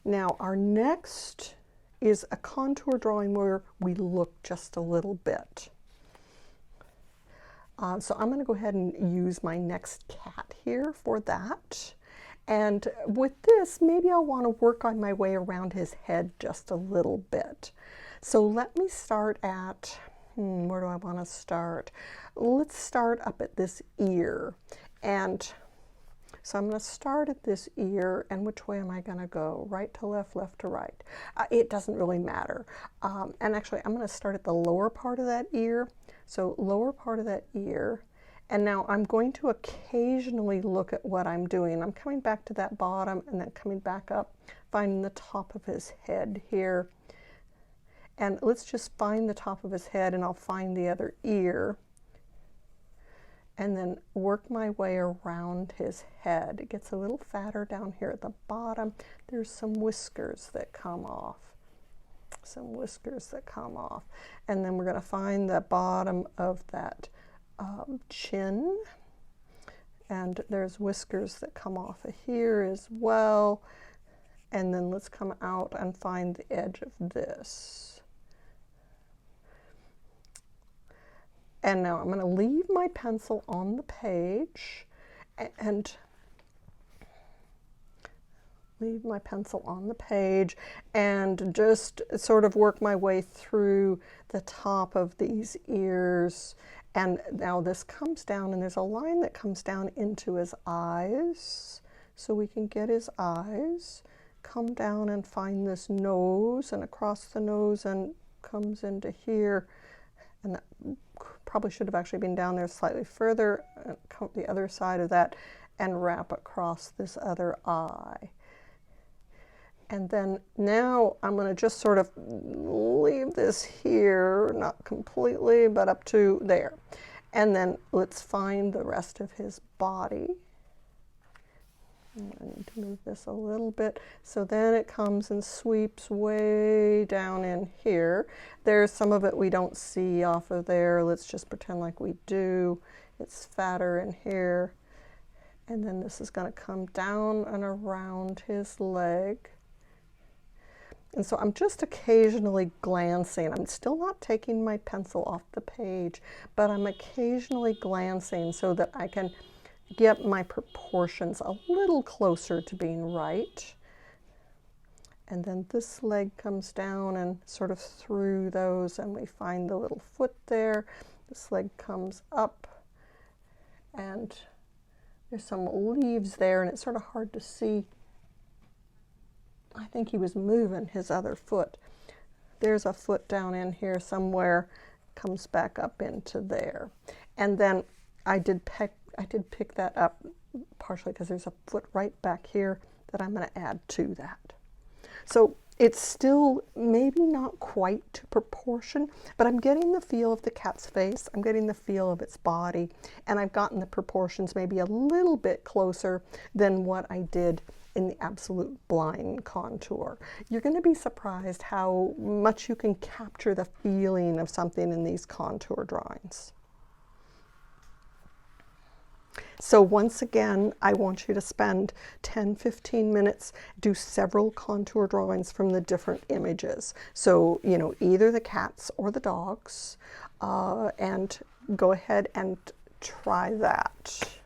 Now our next is a contour drawing where we look just a little bit. So I'm going to go ahead and use my next cat here for that. And with this, maybe I'll want to work on my way around his head just a little bit. So let me start at, where do I want to start? Let's start up at this ear. And so I'm going to start at this ear, and which way am I going to go? Right to left, left to right. It doesn't really matter. And actually, I'm going to start at the lower part of that ear. So lower part of that ear. And now I'm going to occasionally look at what I'm doing. I'm coming back to that bottom and then coming back up, finding the top of his head here. And let's just find the top of his head, and I'll find the other ear. And then work my way around his head. It gets a little fatter down here at the bottom. There's some whiskers that come off. Some whiskers that come off. And then we're going to find the bottom of that chin. And there's whiskers that come off of here as well. And then let's come out and find the edge of this. And now I'm going to leave my pencil on the page and leave my pencil on the page and just sort of work my way through the top of these ears. And now this comes down, and there's a line that comes down into his eyes. So we can get his eyes, come down and find this nose, and across the nose and comes into here. And that probably should have actually been down there slightly further, come the other side of that and wrap across this other eye. And then now I'm going to just sort of leave this here, not completely, but up to there. And then let's find the rest of his body. I need to move this a little bit. So then it comes and sweeps way down in here. There's some of it we don't see off of there. Let's just pretend like we do. It's fatter in here. And then this is going to come down and around his leg. And so I'm just occasionally glancing. I'm still not taking my pencil off the page, but I'm occasionally glancing so that I can get my proportions a little closer to being right. And then this leg comes down and sort of through those, and we find the little foot there. This leg comes up, and there's some leaves there, and it's sort of hard to see. I think he was moving his other foot. There's a foot down in here somewhere, comes back up into there. And then I did pick that up partially because there's a foot right back here that I'm going to add to that. So it's still maybe not quite to proportion, but I'm getting the feel of the cat's face, I'm getting the feel of its body, and I've gotten the proportions maybe a little bit closer than what I did in the absolute blind contour. You're going to be surprised how much you can capture the feeling of something in these contour drawings. So once again, I want you to spend 10-15 minutes, do several contour drawings from the different images. So, you know, either the cats or the dogs, and go ahead and try that.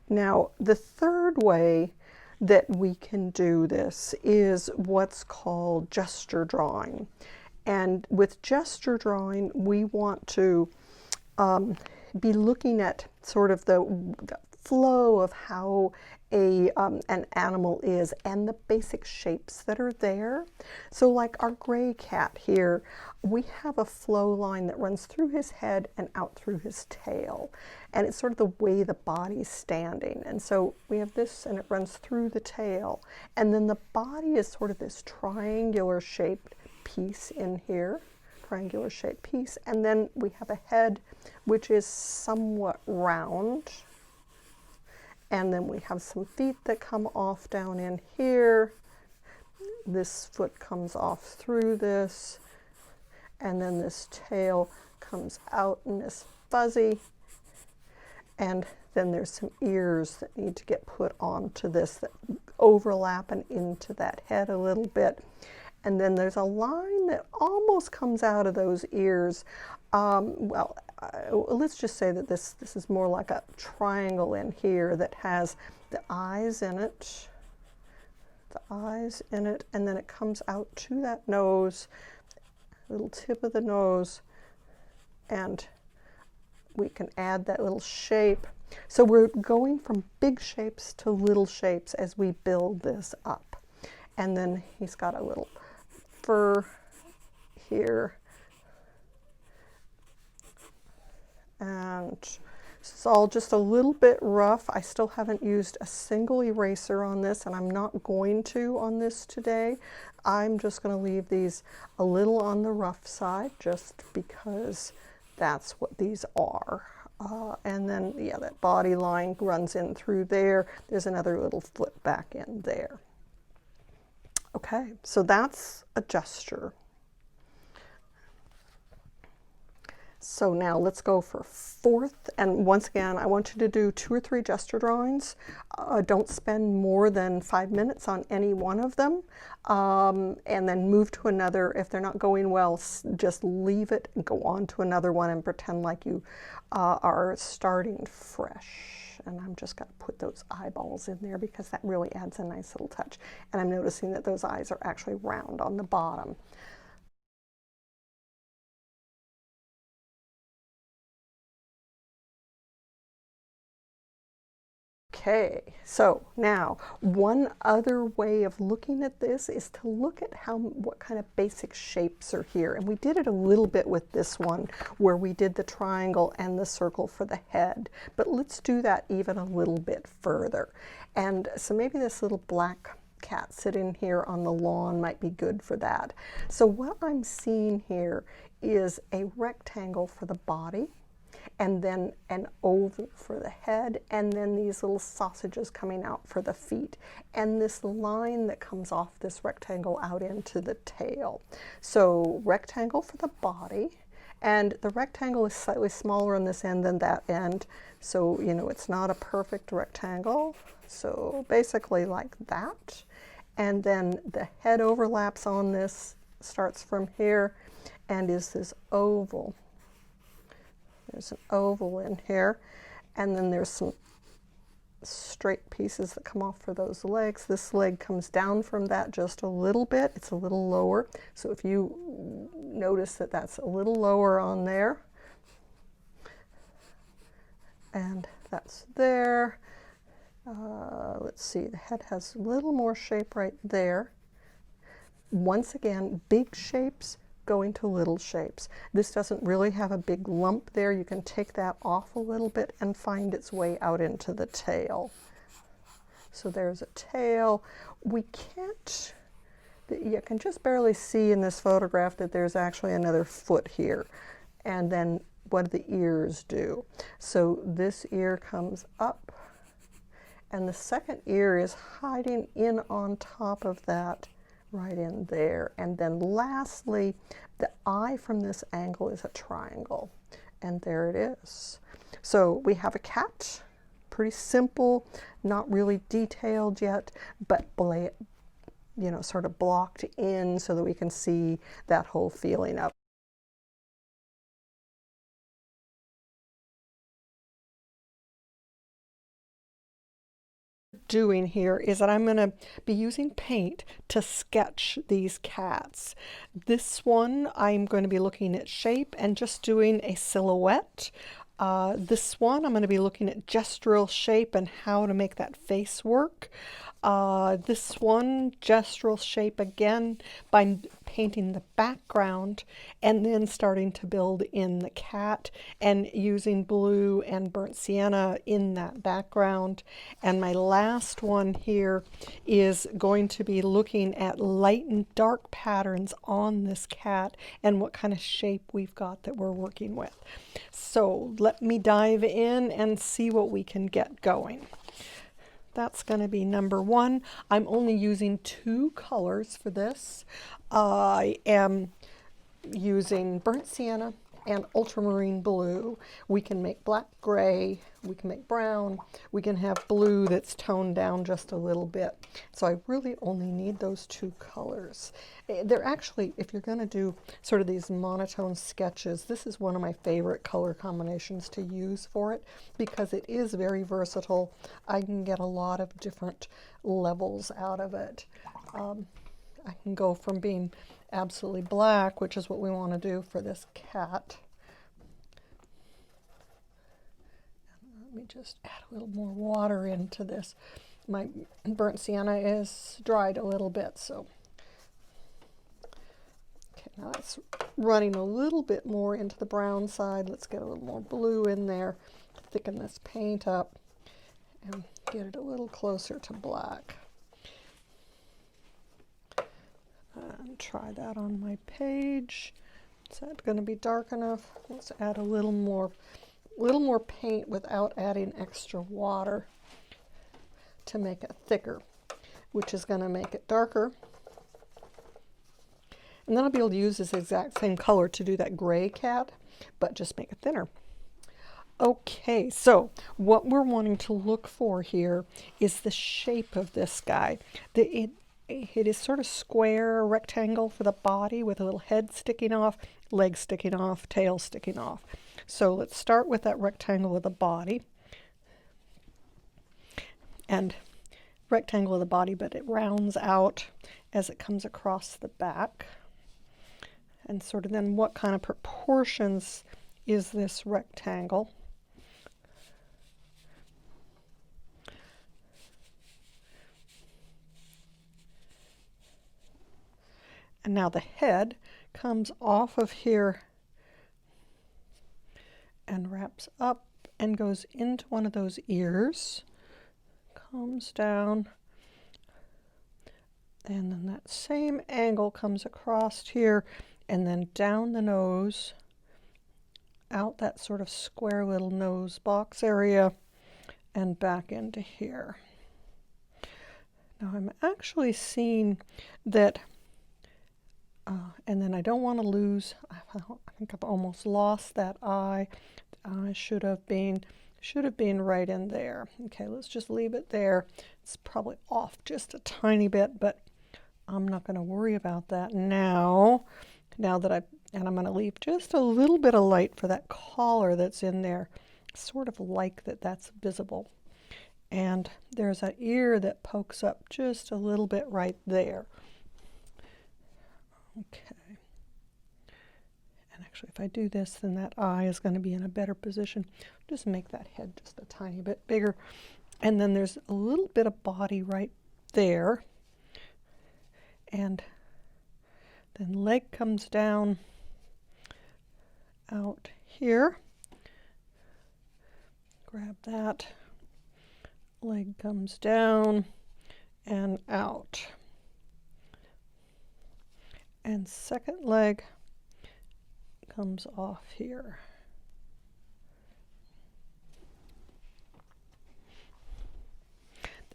Now, the third way that we can do this is what's called gesture drawing. And with gesture drawing, we want to be looking at sort of the flow of how an animal is and the basic shapes that are there. So like our gray cat here, we have a flow line that runs through his head and out through his tail. And it's sort of the way the body's standing. And so we have this, and it runs through the tail. And then the body is sort of this triangular shaped piece in here, triangular shaped piece. And then we have a head, which is somewhat round. And then we have some feet that come off down in here. This foot comes off through this. and then this tail comes out in this fuzzy, and then there's some ears that need to get put onto this that overlap and into that head a little bit. And then there's a line that almost comes out of those ears. Let's just say that this is more like a triangle in here that has the eyes in it, and then it comes out to that nose, little tip of the nose, and we can add that little shape. So we're going from big shapes to little shapes as we build this up. And then he's got a little fur here. And it's all just a little bit rough. I still haven't used a single eraser on this, and I'm not going to on this today. I'm just going to leave these a little on the rough side just because that's what these are. And then, yeah, that body line runs in through there. There's another little foot back in there. Okay, so that's a gesture. So now let's go for fourth, and once again I want you to do 2 or 3 gesture drawings. Don't spend more than 5 minutes on any one of them, and then move to another. If they're not going well, just leave it and go on to another one and pretend like you are starting fresh. And I'm just going to put those eyeballs in there because that really adds a nice little touch. And I'm noticing that those eyes are actually round on the bottom. Okay, so now one other way of looking at this is to look at what kind of basic shapes are here. And we did it a little bit with this one where we did the triangle and the circle for the head. But let's do that even a little bit further. And so maybe this little black cat sitting here on the lawn might be good for that. So what I'm seeing here is a rectangle for the body, and then an oval for the head, and then these little sausages coming out for the feet, and this line that comes off this rectangle out into the tail. So rectangle for the body, and the rectangle is slightly smaller on this end than that end, so you know it's not a perfect rectangle. So basically like that, and then the head overlaps on this, starts from here, and is this oval. There's an oval in here, and then there's some straight pieces that come off for those legs. This leg comes down from that just a little bit. It's a little lower. So if you notice that that's a little lower on there, and that's there. Let's see, the head has a little more shape right there. Once again, big shapes going to little shapes. This doesn't really have a big lump there. You can take that off a little bit and find its way out into the tail. So there's a tail. We can't, you can just barely see in this photograph that there's actually another foot here. And then what do the ears do? So this ear comes up, and the second ear is hiding in on top of that, right in there. And then lastly, the eye from this angle is a triangle, and there it is. So we have a cat, pretty simple, not really detailed yet, but you know, sort of blocked in so that we can see that whole feeling of doing here is that I'm going to be using paint to sketch these cats. This one I'm going to be looking at shape and just doing a silhouette. This one I'm going to be looking at gestural shape and how to make that face work. This one, gestural shape again by painting the background and then starting to build in the cat and using blue and burnt sienna in that background. And my last one here is going to be looking at light and dark patterns on this cat and what kind of shape we've got that we're working with. So let me dive in and see what we can get going. That's going to be number 1. I'm only using 2 colors for this. I am using burnt sienna and ultramarine blue. We can make black gray, we can make brown, we can have blue that's toned down just a little bit. So I really only need those two colors. They're actually, if you're going to do sort of these monotone sketches, this is one of my favorite color combinations to use for it because it is very versatile. I can get a lot of different levels out of it. I can go from being absolutely black, which is what we want to do for this cat. Let me just add a little more water into this. My burnt sienna is dried a little bit, so. Okay, now it's running a little bit more into the brown side. Let's get a little more blue in there, thicken this paint up, and get it a little closer to black. And try that on my page. Is that going to be dark enough? Let's add a little more paint without adding extra water to make it thicker, which is going to make it darker. And then I'll be able to use this exact same color to do that gray cat, but just make it thinner. Okay, so what we're wanting to look for here is the shape of this guy. It is sort of square, rectangle for the body with a little head sticking off, legs sticking off, tail sticking off. So let's start with that rectangle of the body. And rectangle of the body, but it rounds out as it comes across the back. And sort of then what kind of proportions is this rectangle? And now the head comes off of here and wraps up and goes into one of those ears, comes down, and then that same angle comes across here and then down the nose, out that sort of square little nose box area, and back into here. Now I'm actually seeing that and then I don't want to lose, I think I've almost lost that eye. The eye should have been right in there. Okay, let's just leave it there. It's probably off just a tiny bit, but I'm not going to worry about that now. And I'm going to leave just a little bit of light for that collar that's in there. Sort of like that's visible. And there's that ear that pokes up just a little bit right there. Okay, and actually if I do this, then that eye is going to be in a better position. Just make that head just a tiny bit bigger. And then there's a little bit of body right there. And then leg comes down out here. Grab that. Leg comes down and out. And second leg comes off here.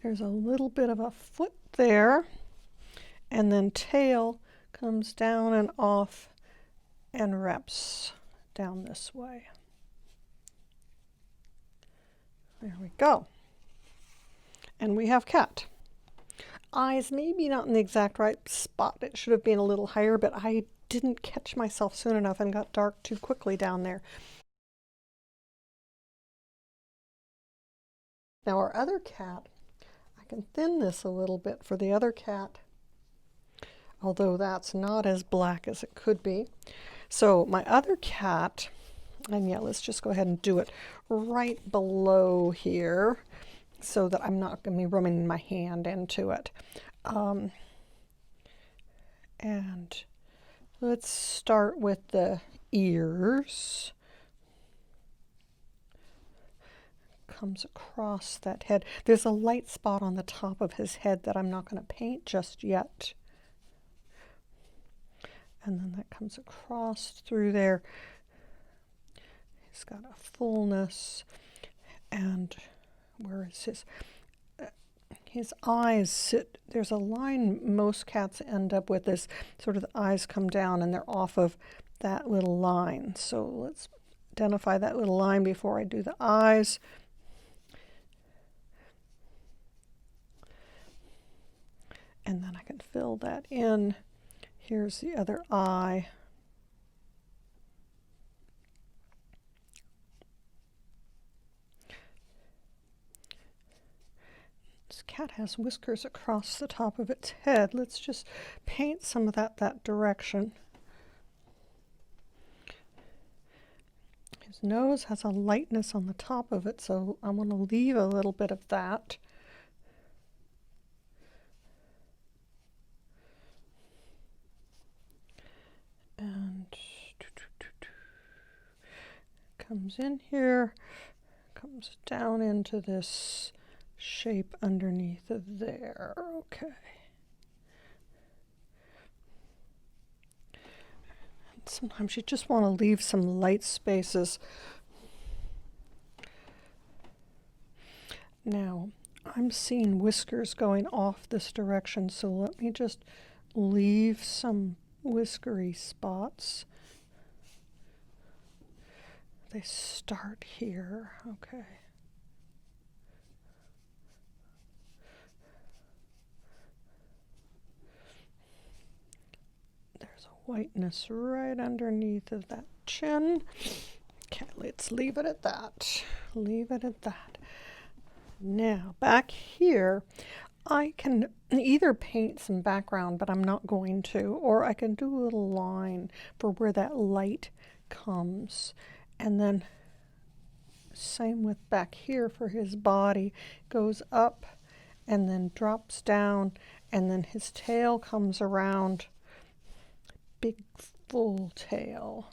There's a little bit of a foot there, and then tail comes down and off and wraps down this way. There we go. And we have cat. Eyes maybe not in the exact right spot. It should have been a little higher, but I didn't catch myself soon enough and got dark too quickly down there. Now our other cat, I can thin this a little bit for the other cat, although that's not as black as it could be. So my other cat, and yeah, let's just go ahead and do it right below here, so that I'm not going to be running my hand into it. And let's start with the ears. Comes across that head. There's a light spot on the top of his head that I'm not going to paint just yet. And then that comes across through there. He's got a fullness, and where is his? his eyes sit, there's a line most cats end up with, this sort of the eyes come down and they're off of that little line. So let's identify that little line before I do the eyes. And then I can fill that in. Here's the other eye. This cat has whiskers across the top of its head. Let's just paint some of that direction. His nose has a lightness on the top of it, so I want to leave a little bit of that. And comes in here, comes down into this shape underneath of there. Okay. And sometimes you just want to leave some light spaces. Now, I'm seeing whiskers going off this direction, so let me just leave some whiskery spots. They start here, okay. There's a whiteness right underneath of that chin. Okay, let's leave it at that. Leave it at that. Now, back here, I can either paint some background, but I'm not going to, or I can do a little line for where that light comes. And then same with back here for his body, goes up and then drops down, and then his tail comes around, big full tail.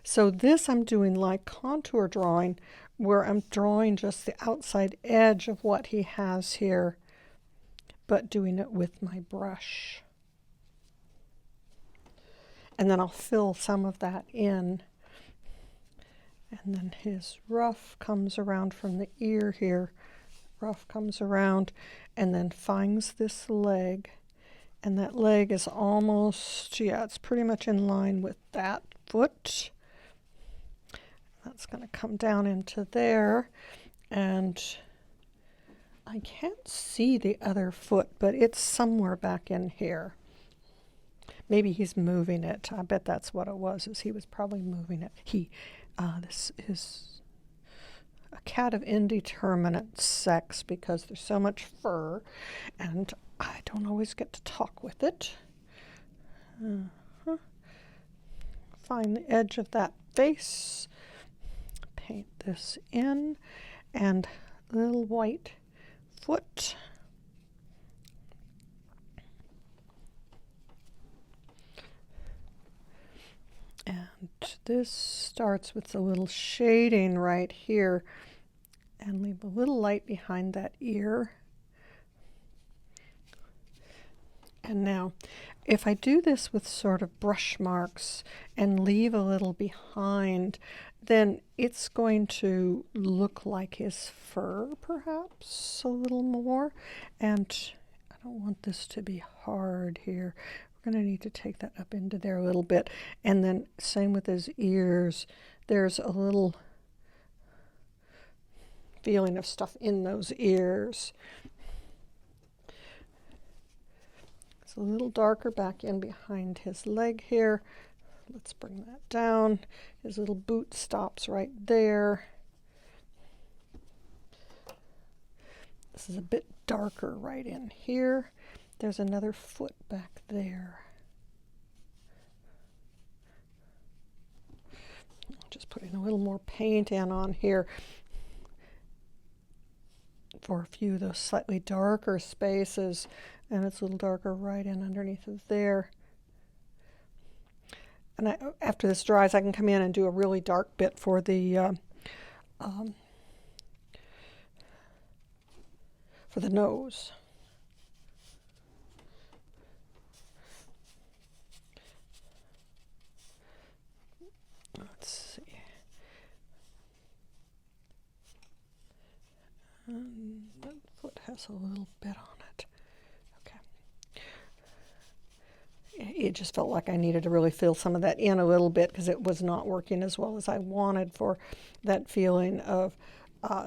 So this I'm doing like contour drawing, where I'm drawing just the outside edge of what he has here, but doing it with my brush. And then I'll fill some of that in. And then his ruff comes around from the ear here. Ruff comes around and then finds this leg. And that leg is almost, yeah, it's pretty much in line with that foot. That's going to come down into there, and I can't see the other foot, but it's somewhere back in here. Maybe he's moving it. I bet that's what it was, is he was probably moving it. This is a cat of indeterminate sex because there's so much fur, and I don't always get to talk with it. Find the edge of that face. Paint this in, and a little white foot. And this starts with a little shading right here, and leave a little light behind that ear. And now, if I do this with sort of brush marks and leave a little behind, then it's going to look like his fur, perhaps, a little more. And I don't want this to be hard here. We're going to need to take that up into there a little bit. And then same with his ears. There's a little feeling of stuff in those ears. It's a little darker back in behind his leg here. Let's bring that down. His little boot stops right there. This is a bit darker right in here. There's another foot back there. Just putting a little more paint in on here for a few of those slightly darker spaces, and it's a little darker right in underneath of there. And after this dries, I can come in and do a really dark bit for the nose. Let's see. has a little bit on it. Okay. It just felt like I needed to really fill some of that in a little bit because it was not working as well as I wanted for that feeling of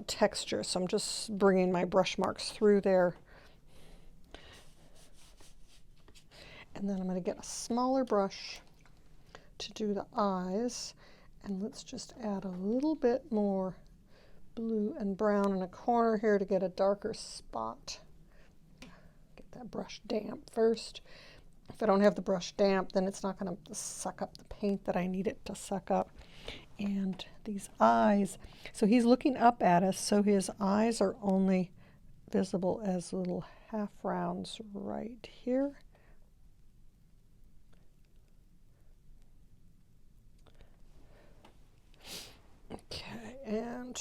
texture. So I'm just bringing my brush marks through there. And then I'm going to get a smaller brush to do the eyes. And let's just add a little bit more blue and brown in a corner here to get a darker spot. Get that brush damp first. If I don't have the brush damp, then it's not going to suck up the paint that I need it to suck up. And these eyes, so he's looking up at us, so his eyes are only visible as little half rounds right here. Okay, and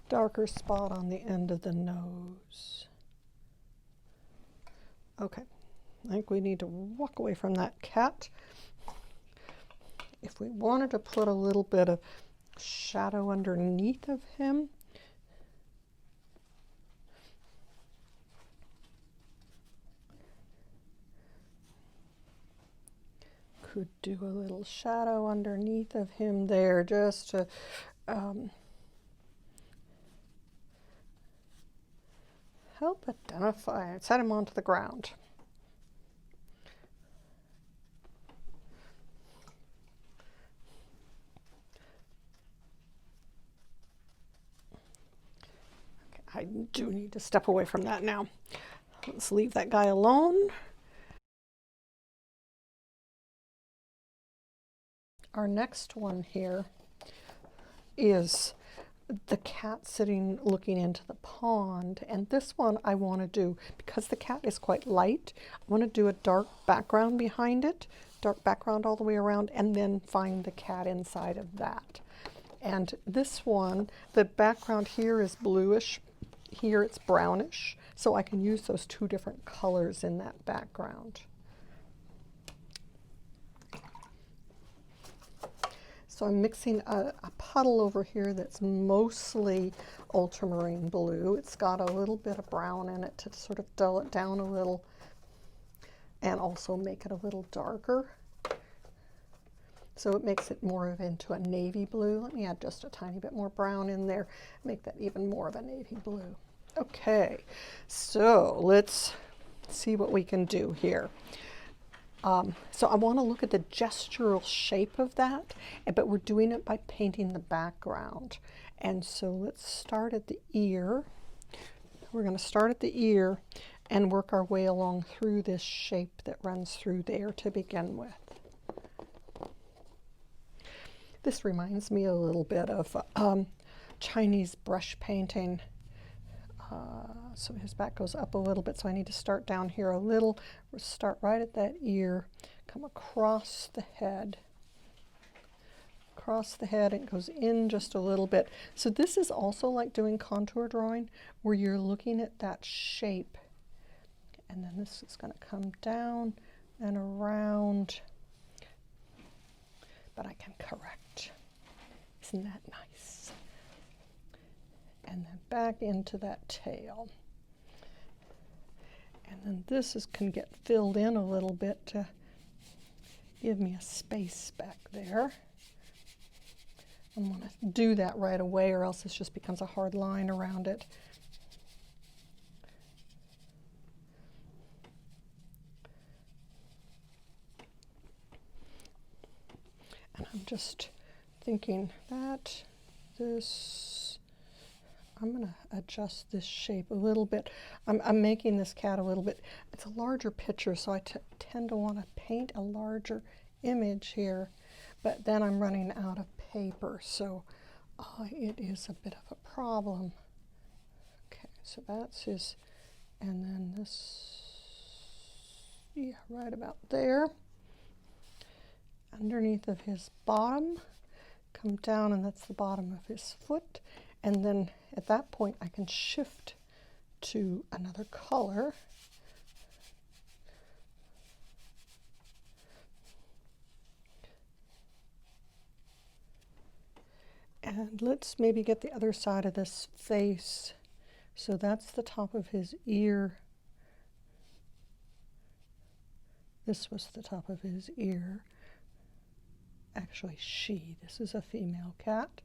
darker spot on the end of the nose. Okay, I think we need to walk away from that cat. If we wanted to put a little bit of shadow underneath of him, could do a little shadow underneath of him there just to help identify, set him onto the ground. Okay, I do need to step away from that now. Let's leave that guy alone. Our next one here is the cat sitting looking into the pond, and this one I want to do, because the cat is quite light, I want to do a dark background behind it, dark background all the way around, and then find the cat inside of that. And this one, the background here is bluish, here it's brownish, so I can use those two different colors in that background. So I'm mixing a puddle over here that's mostly ultramarine blue. It's got a little bit of brown in it to sort of dull it down a little and also make it a little darker. So it makes it more of into a navy blue. Let me add just a tiny bit more brown in there, make that even more of a navy blue. Okay, so let's see what we can do here. So I want to look at the gestural shape of that, but we're doing it by painting the background. And so let's start at the ear. We're going to start at the ear and work our way along through this shape that runs through there to begin with. This reminds me a little bit of Chinese brush painting. So his back goes up a little bit, so I need to start down here a little. We'll start right at that ear, come across the head, and it goes in just a little bit. So this is also like doing contour drawing, where you're looking at that shape. And then this is going to come down and around, but I can correct. Isn't that nice? And then back into that tail. And then this can get filled in a little bit to give me a space back there. I want to do that right away, or else this just becomes a hard line around it. And I'm just thinking that I'm going to adjust this shape a little bit. I'm making this cat a little bit, it's a larger picture, so I tend to want to paint a larger image here, but then I'm running out of paper, so it is a bit of a problem. Okay, so that's his, and then this, yeah, right about there. Underneath of his bottom, come down, and that's the bottom of his foot. And then at that point, I can shift to another color. And let's maybe get the other side of this face So that's the top of his ear. This was the top of his ear. Actually, this is a female cat.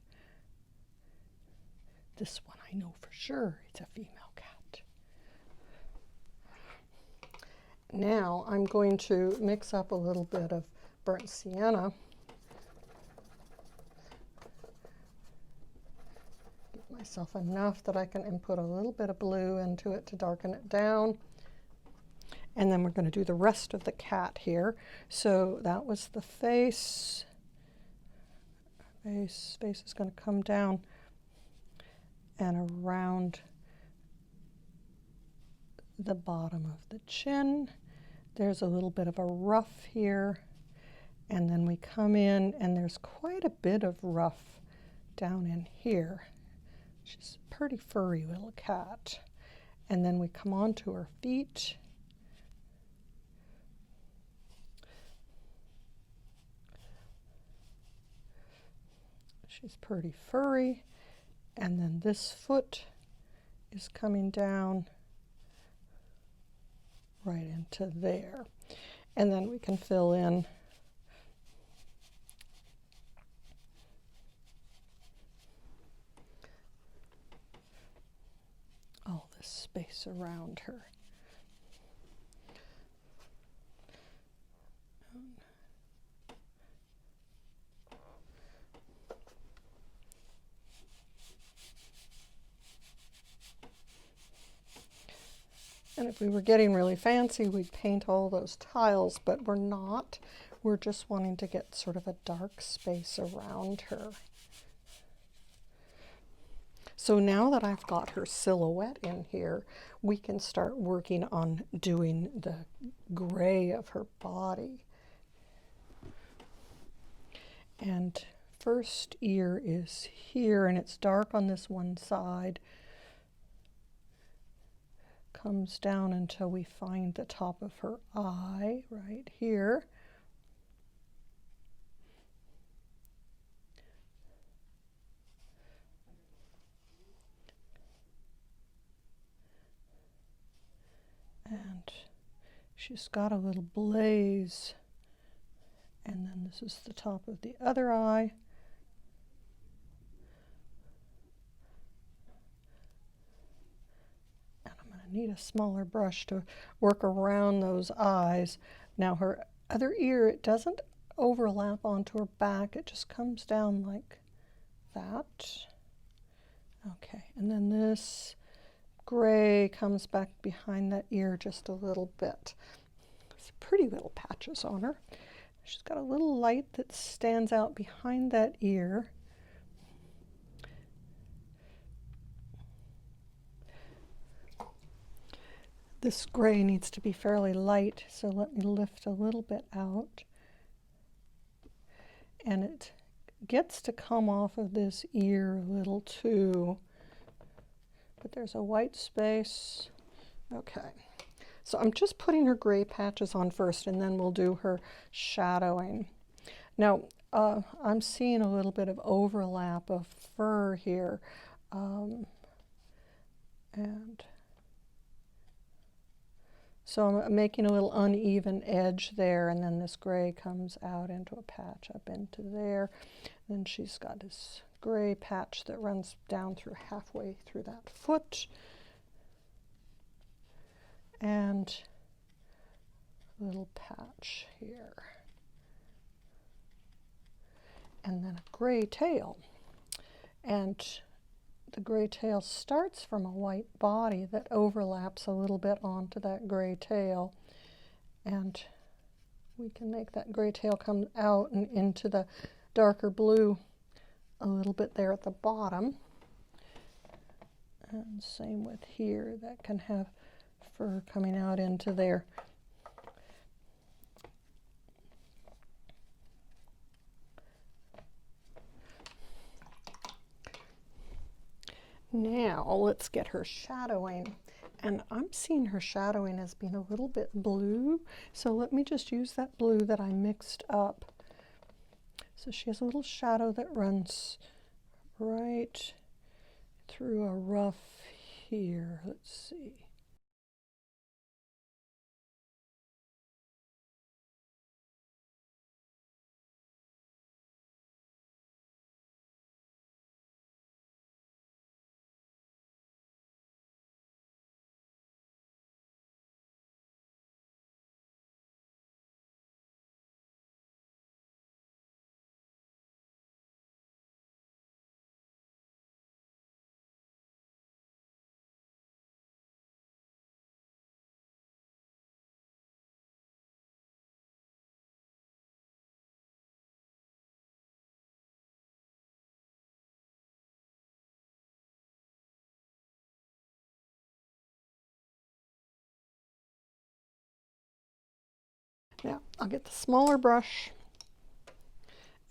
This one I know for sure it's a female cat. Now I'm going to mix up a little bit of burnt sienna. Give myself enough that I can input a little bit of blue into it to darken it down. And then we're going to do the rest of the cat here. So that was the face. Face is going to come down and around the bottom of the chin. There's a little bit of a ruff here, and then we come in and there's quite a bit of ruff down in here. She's a pretty furry little cat. And then we come on to her feet. She's pretty furry. And then this foot is coming down right into there. And then we can fill in all this space around her. And if we were getting really fancy, we'd paint all those tiles, but we're not. We're just wanting to get sort of a dark space around her. So now that I've got her silhouette in here, we can start working on doing the gray of her body. And first ear is here, and it's dark on this one side. Comes down until we find the top of her eye right here. And she's got a little blaze. And then this is the top of the other eye. Need a smaller brush to work around those eyes. Now her other ear, it doesn't overlap onto her back, it just comes down like that. Okay, and then this gray comes back behind that ear just a little bit. It's pretty little patches on her. She's got a little light that stands out behind that ear. This gray needs to be fairly light, so let me lift a little bit out. And it gets to come off of this ear a little too. But there's a white space. Okay. So I'm just putting her gray patches on first, and then we'll do her shadowing. Now, I'm seeing a little bit of overlap of fur here. And so I'm making a little uneven edge there, and then this gray comes out into a patch up into there. Then she's got this gray patch that runs down through halfway through that foot. And a little patch here. And then a gray tail. And the gray tail starts from a white body that overlaps a little bit onto that gray tail. And we can make that gray tail come out and into the darker blue a little bit there at the bottom. And same with here, that can have fur coming out into there. Now let's get her shadowing, and I'm seeing her shadowing as being a little bit blue, so let me just use that blue that I mixed up. So she has a little shadow that runs right through a ruff here. Let's see. Now I'll get the smaller brush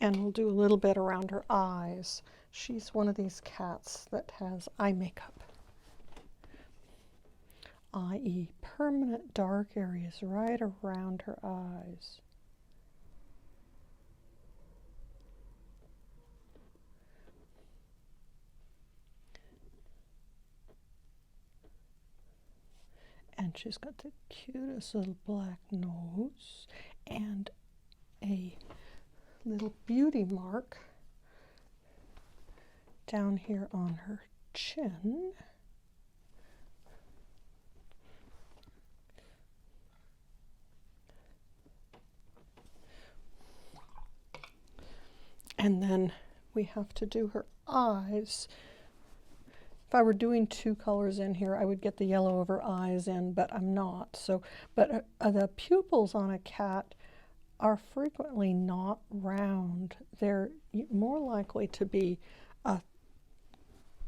and we'll do a little bit around her eyes. She's one of these cats that has eye makeup, i.e. permanent dark areas right around her eyes. And she's got the cutest little black nose and a little beauty mark down here on her chin. And then we have to do her eyes. If I were doing two colors in here, I would get the yellow of her eyes in, but I'm not. So, but the pupils on a cat are frequently not round. They're more likely to be a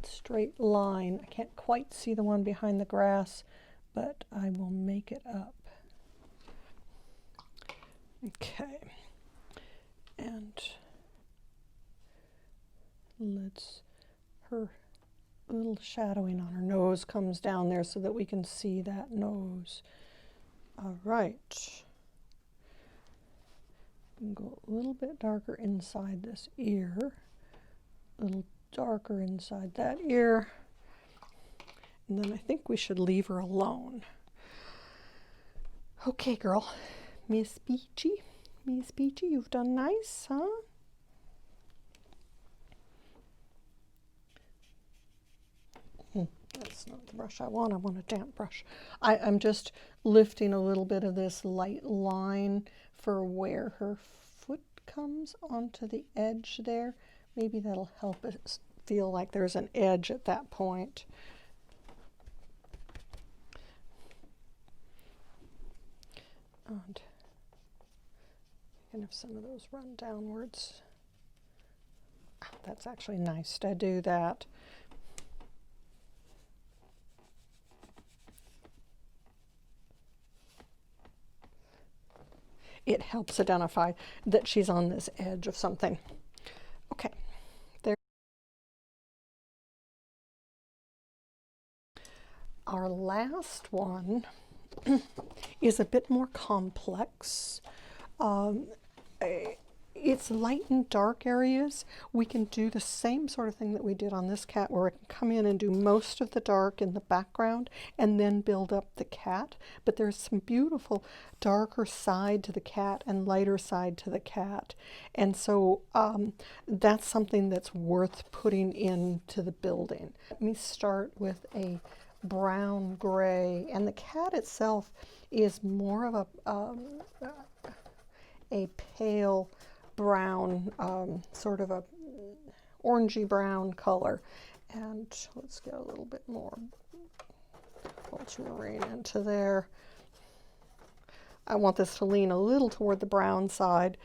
straight line. I can't quite see the one behind the grass, but I will make it up. Okay. And her little shadowing on her nose comes down there so that we can see that nose. All right. Go a little bit darker inside this ear, a little darker inside that ear, and then I think we should leave her alone. Okay, girl. Miss Peachy, you've done nice, huh? That's not the brush I want. I want a damp brush. I'm just lifting a little bit of this light line for where her foot comes onto the edge there. Maybe that'll help it feel like there's an edge at that point. And you can have some of those run downwards. That's actually nice to do that. It helps identify that she's on this edge of something. Okay, there. Our last one is a bit more complex. It's light and dark areas. We can do the same sort of thing that we did on this cat, where we can come in and do most of the dark in the background and then build up the cat. But there's some beautiful darker side to the cat and lighter side to the cat. And so that's something that's worth putting into the building. Let me start with a brown gray, and the cat itself is more of a pale brown, sort of a orangey brown color. And let's get a little bit more ultramarine into there. I want this to lean a little toward the brown side,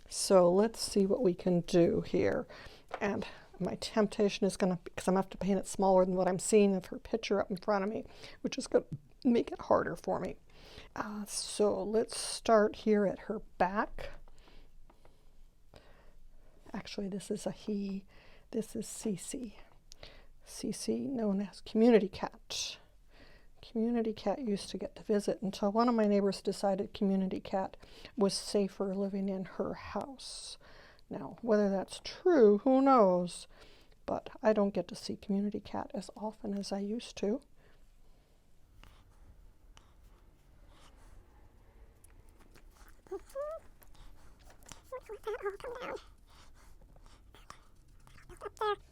so let's see what we can do here. And my temptation is going to, because I'm going to have to paint it smaller than what I'm seeing of her picture up in front of me, which is going to make it harder for me. So let's start here at her back. Actually, this is a he. This is Cece. Cece, known as Community Cat. Community Cat used to get to visit until one of my neighbors decided Community Cat was safer living in her house. Now, whether that's true, who knows? But I don't get to see Community Cat as often as I used to.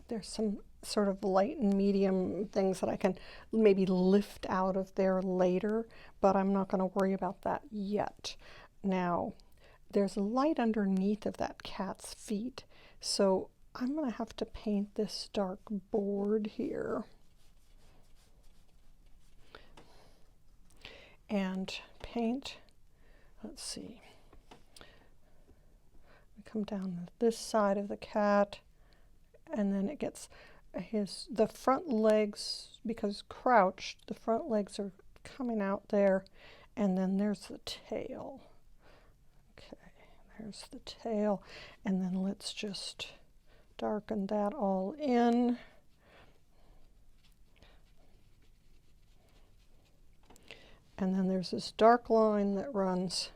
There's some sort of light and medium things that I can maybe lift out of there later, but I'm not going to worry about that yet. Now, there's light underneath of that cat's feet, so I'm going to have to paint this dark board here. And paint, let's see, come down this side of the cat, and then it gets the front legs, because crouched, the front legs are coming out there, and then there's the tail. Okay, there's the tail, and then let's just darken that all in. And then there's this dark line that runs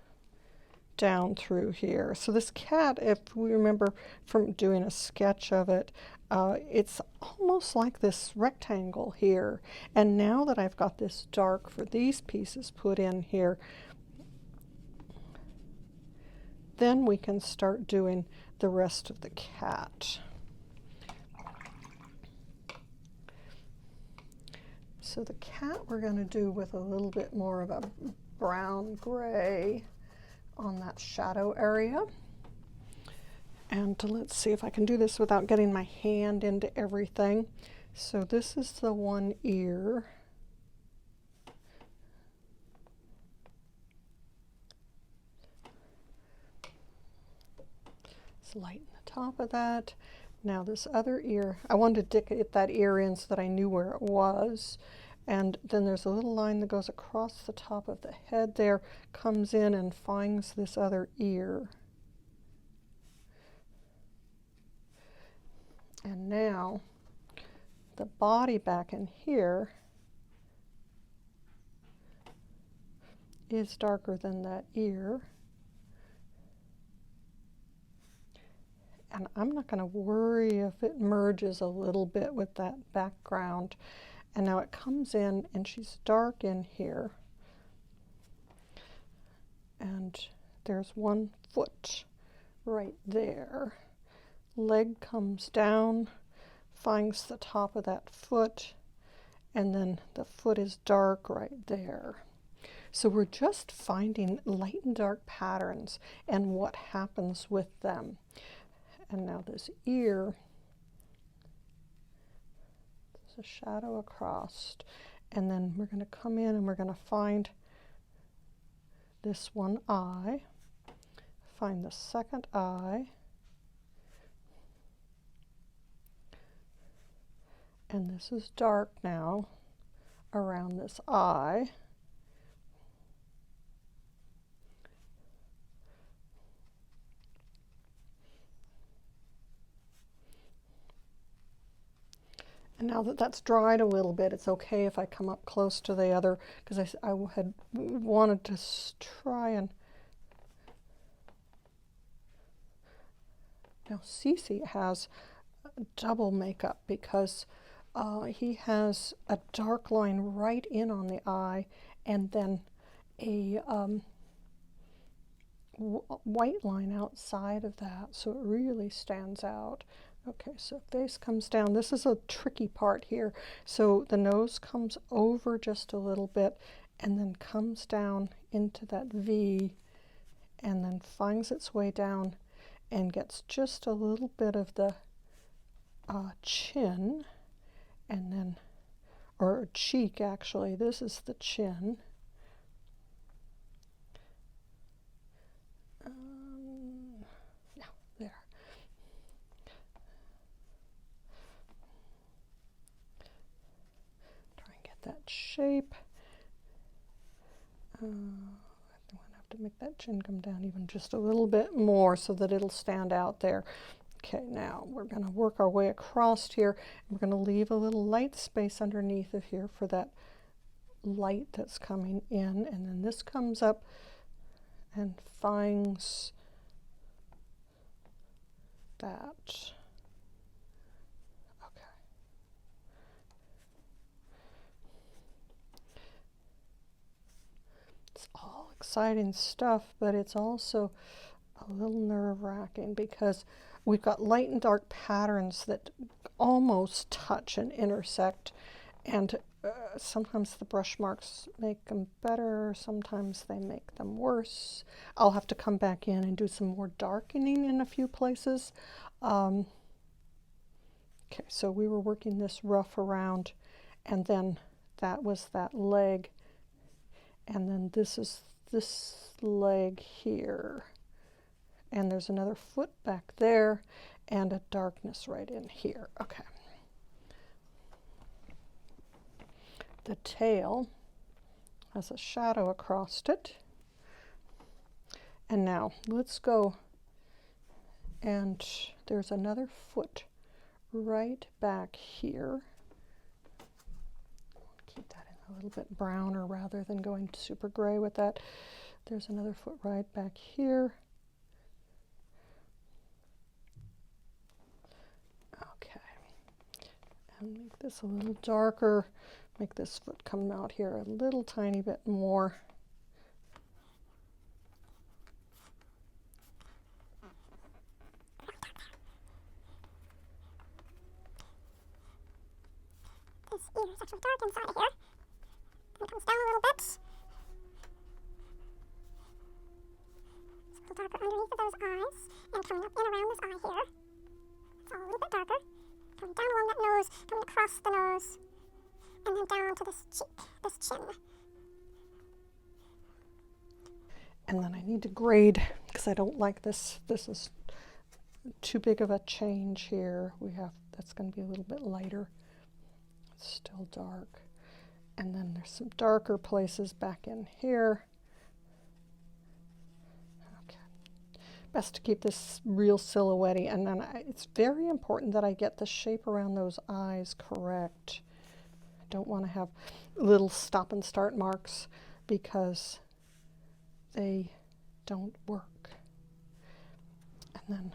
down through here. So this cat, if we remember from doing a sketch of it, it's almost like this rectangle here. And now that I've got this dark for these pieces put in here, then we can start doing the rest of the cat. So the cat we're going to do with a little bit more of a brown gray on that shadow area. And let's see if I can do this without getting my hand into everything. So this is the one ear. Let's lighten the top of that. Now this other ear, I wanted to get that ear in so that I knew where it was. And then there's a little line that goes across the top of the head there, comes in and finds this other ear. And now the body back in here is darker than that ear. And I'm not going to worry if it merges a little bit with that background. And now it comes in and she's dark in here. And there's one foot right there. Leg comes down, finds the top of that foot, and then the foot is dark right there. So we're just finding light and dark patterns and what happens with them. And now this ear, there's a shadow across, and then we're going to come in and we're going to find this one eye, find the second eye, and this is dark now around this eye. And now that that's dried a little bit, it's okay if I come up close to the other, because I had wanted to try and... Now Cece has double makeup because he has a dark line right in on the eye and then a white line outside of that, so it really stands out. Okay, so face comes down. This is a tricky part here. So the nose comes over just a little bit and then comes down into that V and then finds its way down and gets just a little bit of the chin, and then, or cheek actually, this is the chin. Yeah, there. Try and get that shape. I'm going to have to make that chin come down even just a little bit more so that it'll stand out there. Okay, now we're going to work our way across here. We're going to leave a little light space underneath of here for that light that's coming in, and then this comes up and finds that. Okay. It's all exciting stuff, but it's also a little nerve-wracking because we've got light and dark patterns that almost touch and intersect, and sometimes the brush marks make them better, sometimes they make them worse. I'll have to come back in and do some more darkening in a few places. Okay, so we were working this rough around, and then that was that leg, and then this is this leg here, and there's another foot back there and a darkness right in here. Okay. The tail has a shadow across it. And now let's go, and there's another foot right back here. Keep that in a little bit browner rather than going super gray with that. There's another foot right back here. Okay. And make this a little darker. Make this foot come out here a little tiny bit more. This ear is actually dark inside of here. And it comes down a little bit. It's a little darker underneath of those eyes. And coming up and around this eye here. It's all a little bit darker. Coming down along that nose, coming across the nose. And then down to this cheek, this chin. And then I need to grade because I don't like this. This is too big of a change here. That's going to be a little bit lighter. It's still dark. And then there's some darker places back in here. Okay. Best to keep this real silhouette-y. And then it's very important that I get the shape around those eyes correct. Don't want to have little stop and start marks because they don't work. And then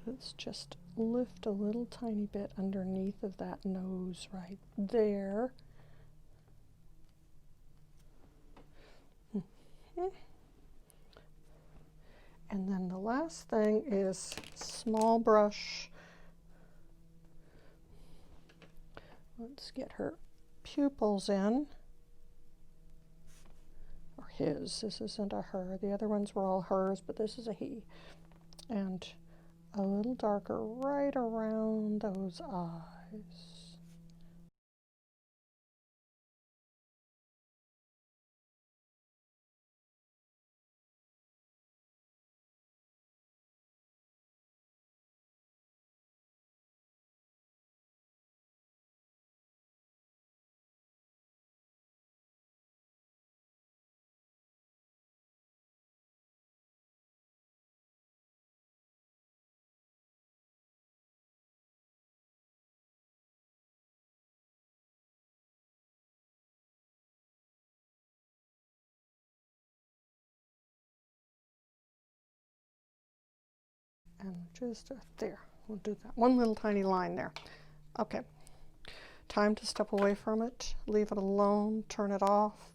let's just lift a little tiny bit underneath of that nose right there. And then the last thing is small brush. Let's get her pupils in, or his. This isn't a her. The other ones were all hers, but this is a he. And a little darker right around those eyes. And just there, we'll do that. One little tiny line there. Okay, time to step away from it, leave it alone, turn it off,